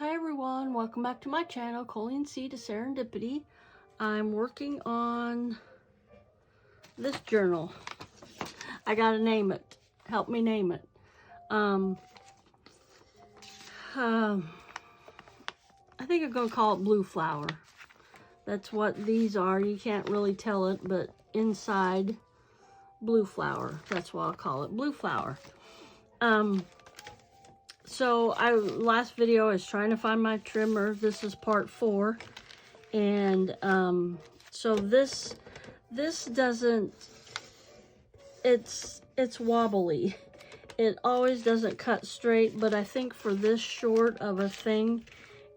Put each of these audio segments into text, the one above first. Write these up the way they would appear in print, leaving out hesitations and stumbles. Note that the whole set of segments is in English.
Hi everyone, welcome back to my channel, Colleen C to Serendipity. I'm working on this journal. I gotta name it. Help me name it. I think I'm gonna call it Blue Flower. That's what these are. You can't really tell it, but inside Blue Flower. That's what I'll call it, Blue Flower. So last video I was trying to find my trimmer. This is part 4. And so this doesn't, it's wobbly. It always doesn't cut straight, but I think for this short of a thing,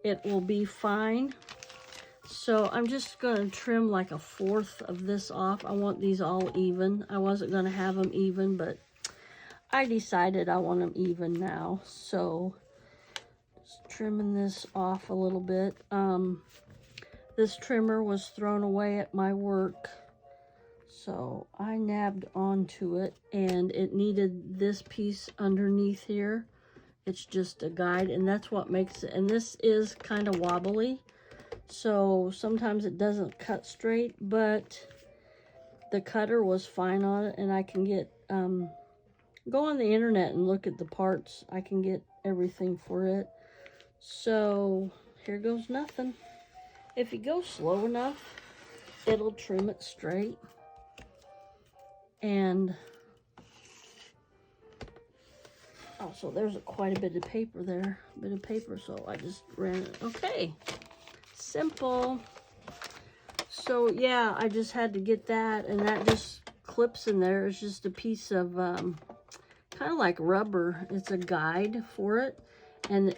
it will be fine. So I'm just gonna trim like 1/4 of this off. I want these all even. I wasn't gonna have them even, but I decided I want them even now. So just trimming this off a little bit. This trimmer was thrown away at my work, so I nabbed onto it, and it needed this piece underneath here. It's just a guide, and that's what makes it. And this is kind of wobbly, so sometimes it doesn't cut straight, but the cutter was fine on it, and I can get go on the internet and look at the parts. I can get everything for it. So here goes nothing. If you go slow enough, it'll trim it straight. And also there's quite a bit of paper there, so I just ran it. Okay, simple. So yeah, I just had to get that, and that just clips in there. It's just a piece of kind of like rubber. It's a guide for it. And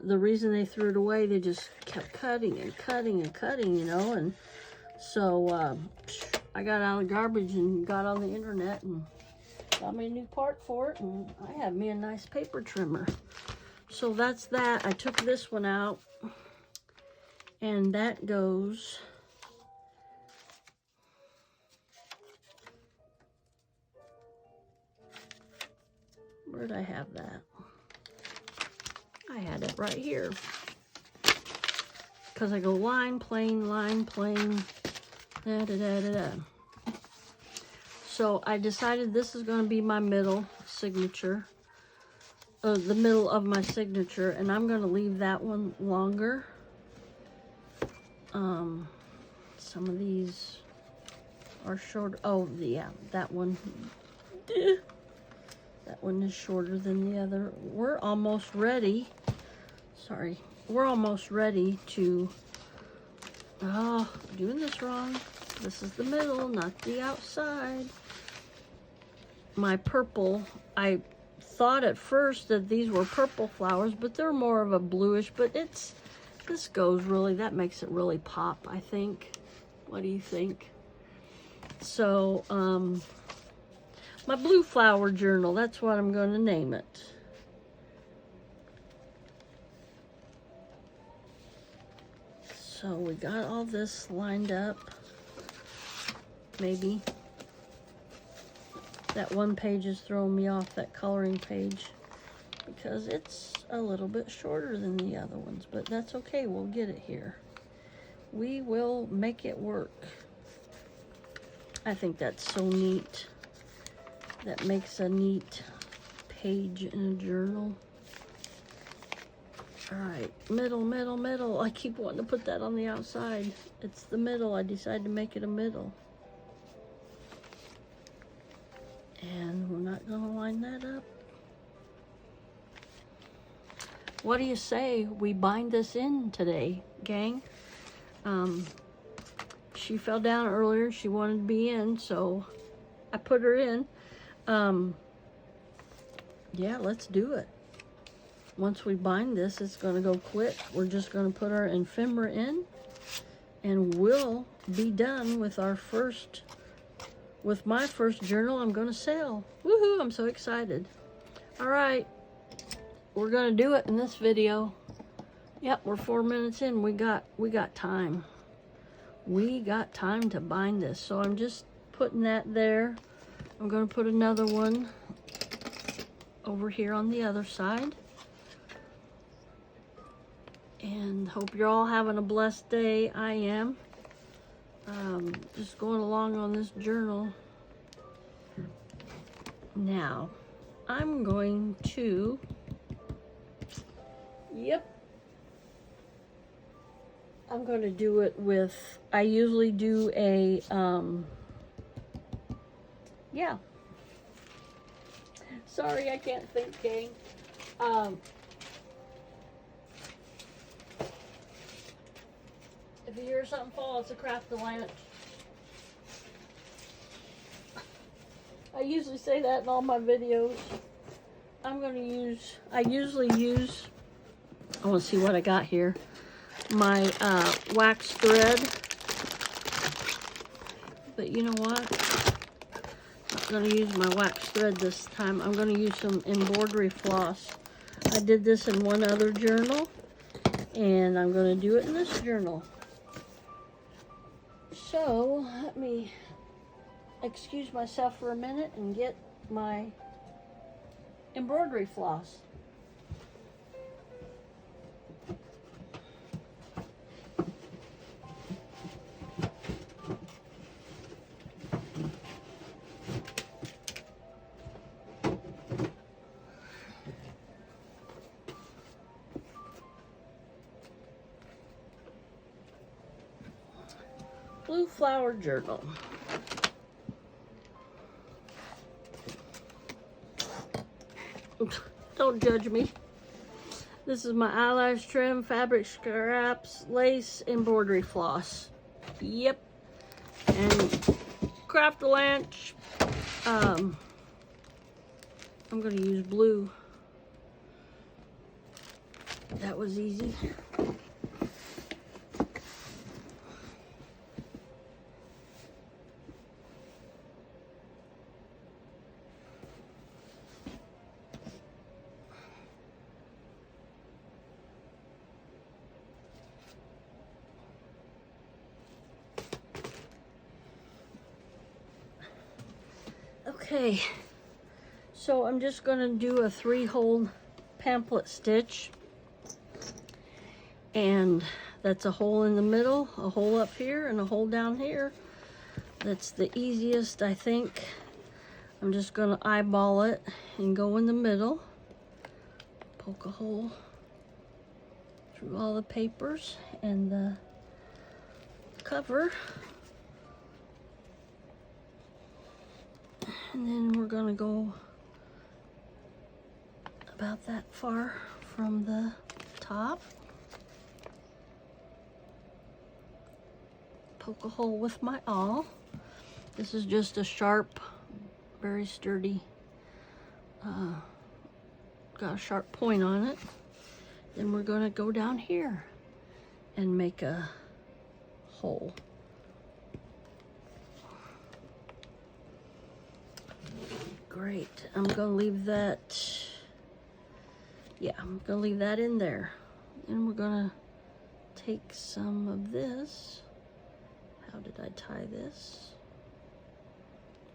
the reason they threw it away, they just kept cutting and cutting and cutting, you know. And so I got out of the garbage and got on the internet and got me a new part for it. And I have me a nice paper trimmer. So that's that. I took this one out. And that goes... Where'd I have that? I had it right here. Because I go line, plane, da da da da da. So I decided this is going to be my middle signature. The middle of my signature. And I'm going to leave that one longer. Some of these are short. Oh, yeah, that one. That one is shorter than the other. We're almost ready. Sorry. We're almost ready to... Oh, I'm doing this wrong. This is the middle, not the outside. My purple, I thought at first that these were purple flowers, but they're more of a bluish, but this goes really, that makes it really pop, I think. What do you think? So, my Blue Flower journal, that's what I'm going to name it. So we got all this lined up. Maybe. That one page is throwing me off, that coloring page, because it's a little bit shorter than the other ones, but that's okay, we'll get it here. We will make it work. I think that's so neat. That makes a neat page in a journal. All right, middle. I keep wanting to put that on the outside. It's the middle. I decided to make it a middle. And we're not gonna line that up. What do you say we bind this in today, gang? She fell down earlier. She wanted to be in, so I put her in. Yeah, let's do it. Once we bind this, it's going to go quick. We're just going to put our ephemera in, and we'll be done with our first, with my first journal I'm going to sell. Woohoo, I'm so excited. All right, we're going to do it in this video. Yep, we're 4 minutes in. We got time. We got time to bind this. So I'm just putting that there. I'm going to put another one over here on the other side. And hope you're all having a blessed day. I am. Just going along on this journal. Now, I'm going to, I'm going to do it with, I usually do a, sorry, I can't think, gang. If you hear something fall, it's a Craft-A-Lanch. I usually say that in all my videos. I'm going to use, I usually use, I want to see what I got here. My wax thread. But you know what? I'm not going to use my wax thread this time. I'm going to use some embroidery floss. I did this in one other journal, and I'm going to do it in this journal. So, let me excuse myself for a minute and get my embroidery floss. Blue Flower Journal. Oops, don't judge me. This is my eyelash trim, fabric scraps, lace, embroidery floss. Yep. And Craft-A-Lanch. I'm going to use blue. That was easy. Okay, so I'm just going to do a 3-hole pamphlet stitch, and that's a hole in the middle, a hole up here, and a hole down here. That's the easiest, I think. I'm just going to eyeball it and go in the middle, poke a hole through all the papers and the cover. And then we're going to go about that far from the top. Poke a hole with my awl. This is just a sharp, very sturdy, got a sharp point on it. Then we're going to go down here and make a hole. Great. I'm going to leave that, I'm going to leave that in there. And we're going to take some of this. How did I tie this?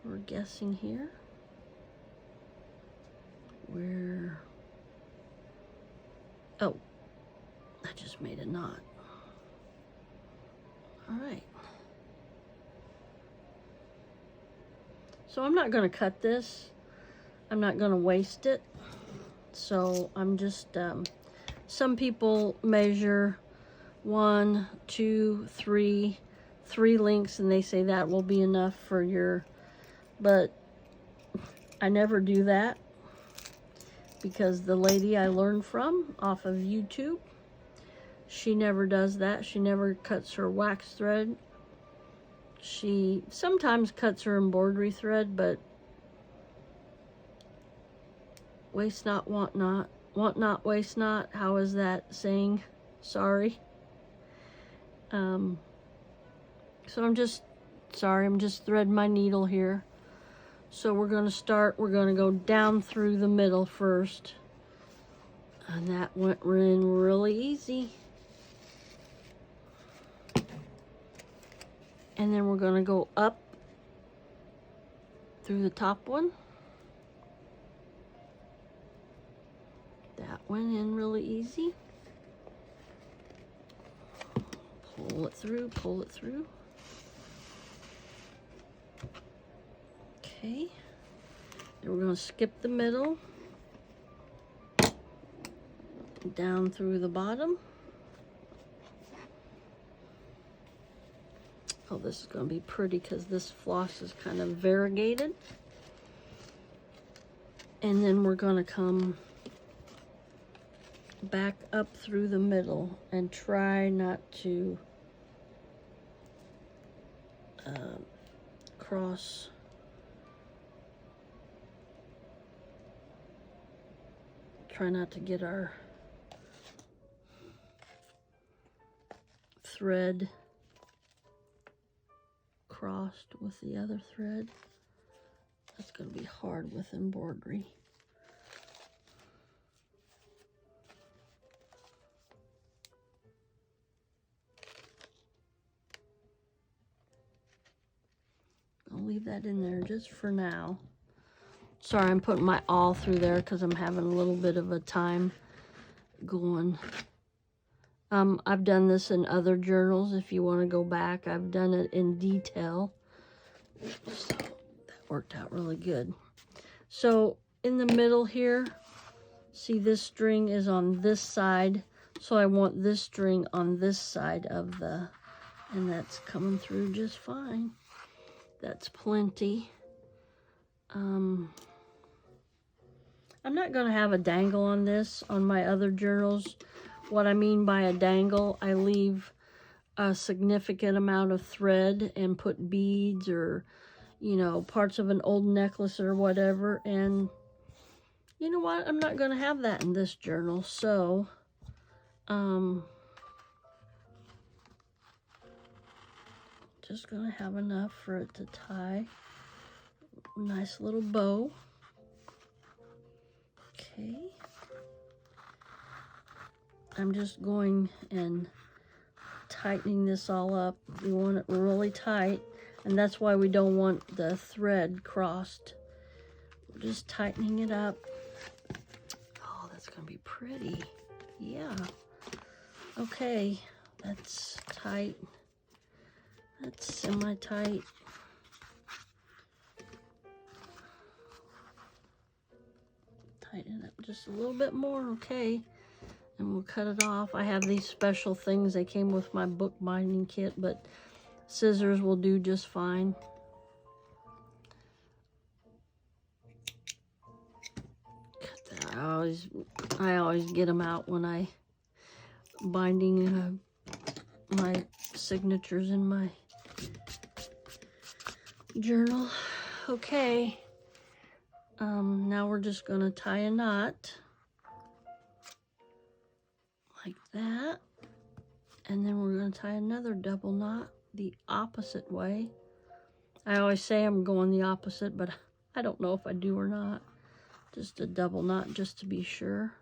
We're guessing here. Oh, I just made a knot. All right. So I'm not going to cut this. I'm not going to waste it. So I'm just, some people measure 1, 2, 3 links, and they say that will be enough for your, but I never do that, because the lady I learned from off of YouTube, she never does that. She never cuts her wax thread. She sometimes cuts her embroidery thread, but waste not, want not, waste not. How is that saying? Sorry. So I'm just threading my needle here. So we're going to go down through the middle first. And that went in really easy. And then we're going to go up through the top one. That went in really easy. Pull it through, pull it through. Okay. And we're going to skip the middle. Down through the bottom. Oh, this is going to be pretty because this floss is kind of variegated. And then we're going to come back up through the middle and try not to cross. Try not to get our thread crossed with the other thread. That's going to be hard with embroidery. I'll leave that in there just for now. Sorry, I'm putting my awl through there because I'm having a little bit of a time going. I've done this in other journals. If you want to go back, I've done it in detail. So that worked out really good. So in the middle here, see this string is on this side. So I want this string on this side of the, and that's coming through just fine. That's plenty. I'm not going to have a dangle on this on my other journals. What I mean by a dangle, I leave a significant amount of thread and put beads or, you know, parts of an old necklace or whatever. And you know what? I'm not going to have that in this journal. So, just going to have enough for it to tie. Nice little bow. Okay. I'm just going and tightening this all up. We want it really tight, and that's why we don't want the thread crossed. We're just tightening it up. Oh, that's gonna be pretty. Yeah. Okay, that's tight. That's semi-tight. Tighten it up just a little bit more, okay. And we'll cut it off. I have these special things. They came with my book binding kit, but scissors will do just fine. Cut that. I always get them out when I binding my signatures in my journal. Okay. Now we're just gonna tie a knot. Like that, and then we're going to tie another double knot the opposite way. I always say I'm going the opposite, but I don't know if I do or not. Just a double knot just to be sure.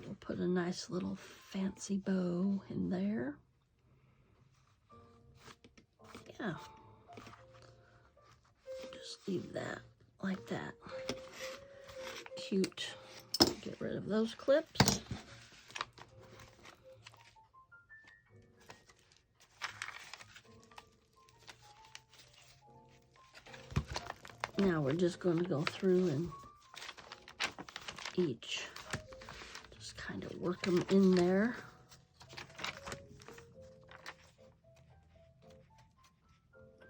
We'll put a nice little fancy bow in there. Yeah. Just leave that like that. Cute. Get rid of those clips. Now we're just going to go through and each just kind of work them in there.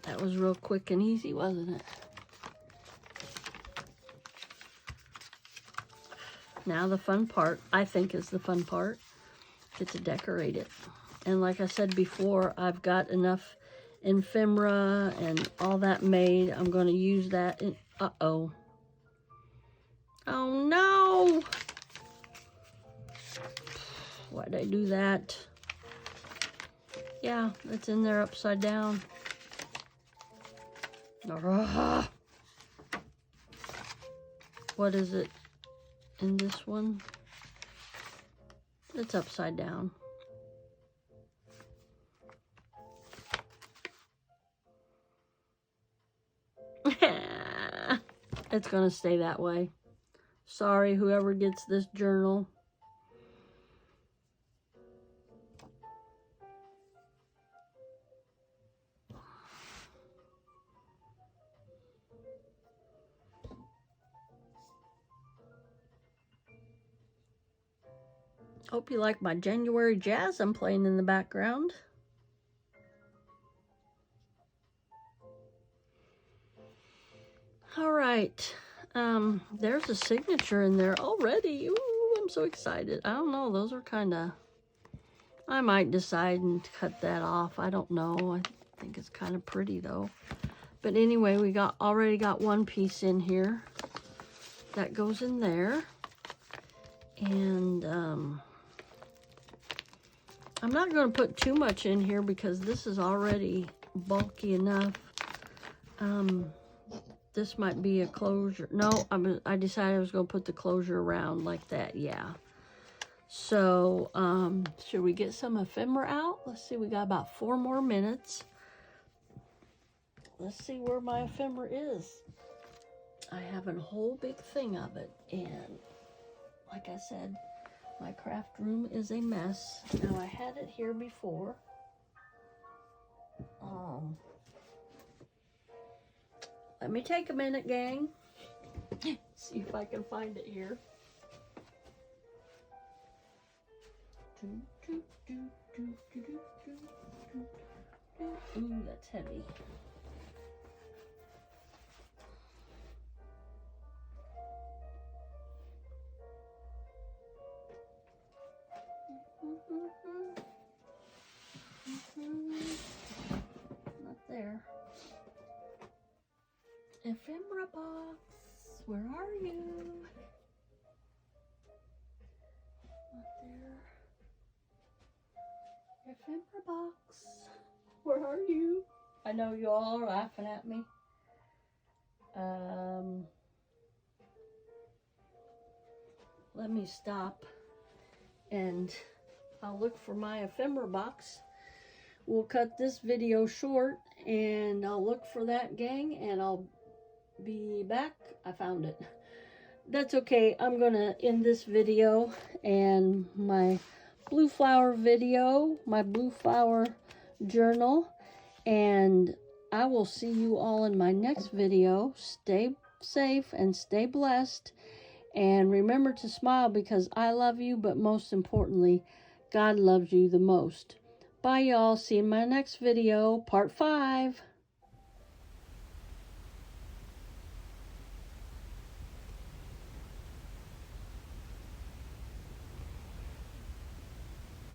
That was real quick and easy, wasn't it? Now the fun part, I think, is the fun part. Get to decorate it. And like I said before, I've got enough ephemera and all that made. I'm going to use that in, uh-oh. Oh no! Why'd I do that? Yeah, it's in there upside down. What is it in this one? It's upside down. It's gonna stay that way. Sorry, whoever gets this journal. Hope you like my January jazz I'm playing in the background. All right. There's a signature in there already. Ooh, I'm so excited. I don't know. Those are kind of... I might decide and cut that off. I don't know. I think it's kind of pretty though. But anyway, we already got one piece in here. That goes in there. And I'm not going to put too much in here because this is already bulky enough. This might be a closure. No, I decided I was going to put the closure around like that. Yeah. So, should we get some ephemera out? Let's see, we got about 4 more minutes. Let's see where my ephemera is. I have a whole big thing of it, and like I said, my craft room is a mess. Now, I had it here before. Let me take a minute, gang. See if I can find it here. Ooh, that's heavy. Not there. Ephemera box, where are you? Not there. Ephemera box, where are you? I know you all are laughing at me. Let me stop and I'll look for my ephemera box. We'll cut this video short and I'll look for that, gang, and I'll be back. I found it. That's okay. I'm gonna end this video and my blue flower video, my blue flower journal, and I will see you all in my next video. Stay safe and stay blessed, and remember to smile because I love you, but most importantly, God loves you the most. Bye, y'all. See you in my next video, part 5.